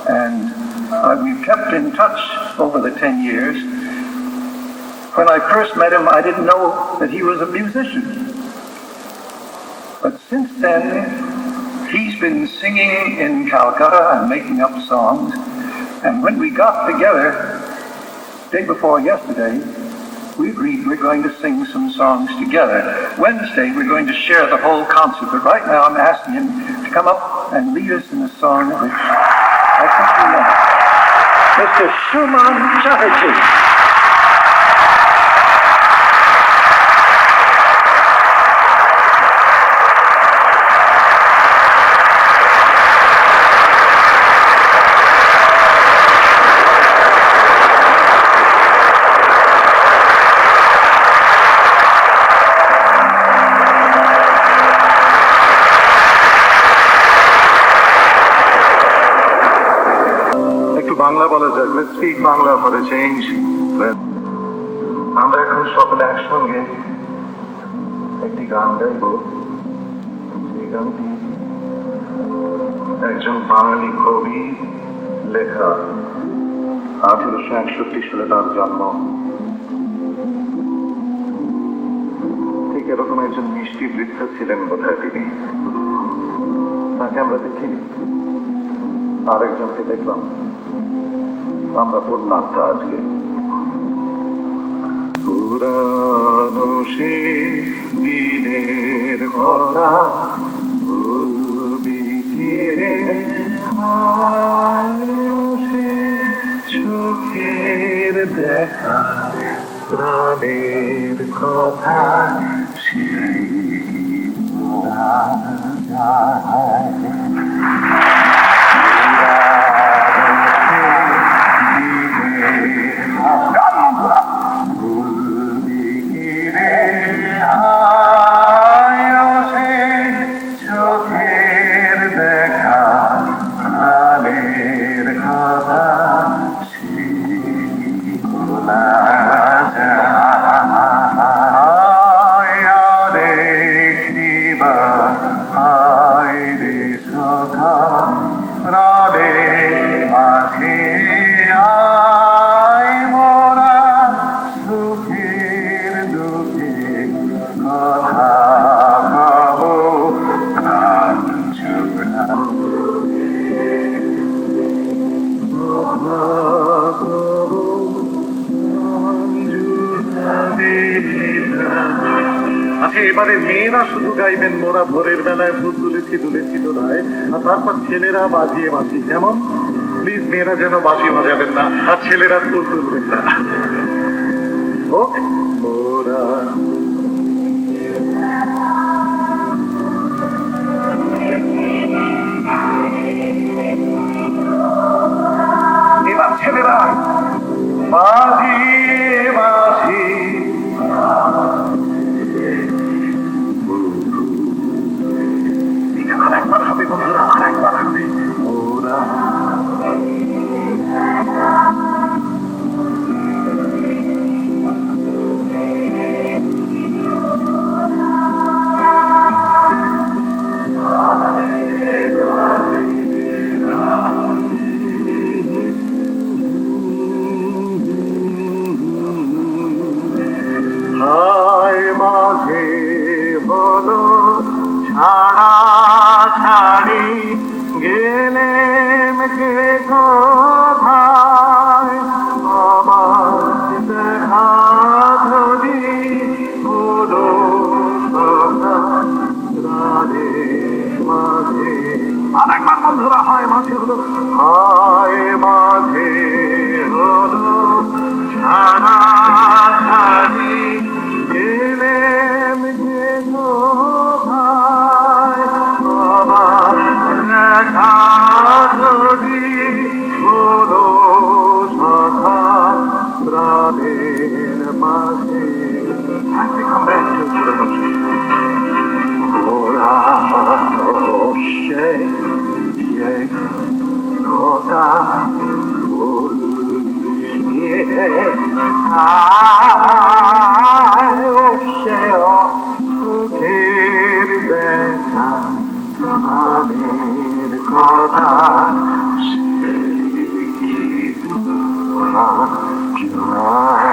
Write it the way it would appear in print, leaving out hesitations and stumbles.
And we've kept in touch over the 10 years. When I first met him, I didn't know that he was a musician. But since then, he's been singing in Calcutta and making up songs. And when we got together, day before yesterday, we agreed we're going to sing some songs together. Wednesday, we're going to share the whole concert. But right now, I'm asking him to come up and lead us in a song which I think we know. Mr. Shuman Chatterjee. Let's speak Bangla for a change. আমরা এখন সকলে একসঙ্গে একটি গান গাইব। এই গানটি একজন বাঙালি কবি লেখা। 1861 সালে তার জন্ম। ঠিক এরকম একজন মিষ্টি বৃদ্ধ ছিলেন বোধহয় তিনি। তাকে আমরা দেখিনি, আরেকজনকে দেখলাম। আমরা বললাম তো আজকে পুরানো সে দিনের কথা চোখের দেখা প্রাণের কথা সেই এবারে মেয়েরা শুধু গাইবেন মোরা ভোরের বেলায় ফুল তুলেছি তুলেছি তোরায়, আর তারপর ছেলেরা বাজিয়ে বাজি। যেমন প্লিজ মেয়েরা যেন বাজি বাজাবেন না, আর ছেলেরা ফুল তুলবেন না। মোরা এবার ছেলেরা বাজিয়ে বাজি। আরেকবার হবে বন্ধুরা, আরেকবার হবে। ওরা হায় মাঝে বলো ছাড়া ছাড়ি গেলেম যে কোথায় আমার দেখা ধরি হলো রাধে মাঝে। আরেকবার বন্ধুরা, হায় মাঝে হলো, হায় মাঝে হলো ছাড়া ছাড়ি গেলেম যে কোথায় আমার দেখা ধরি হলো সখা প্রাণের মাঝে। ওরা সেই কথা সুখের দেখা প্রাণের কথা Tonight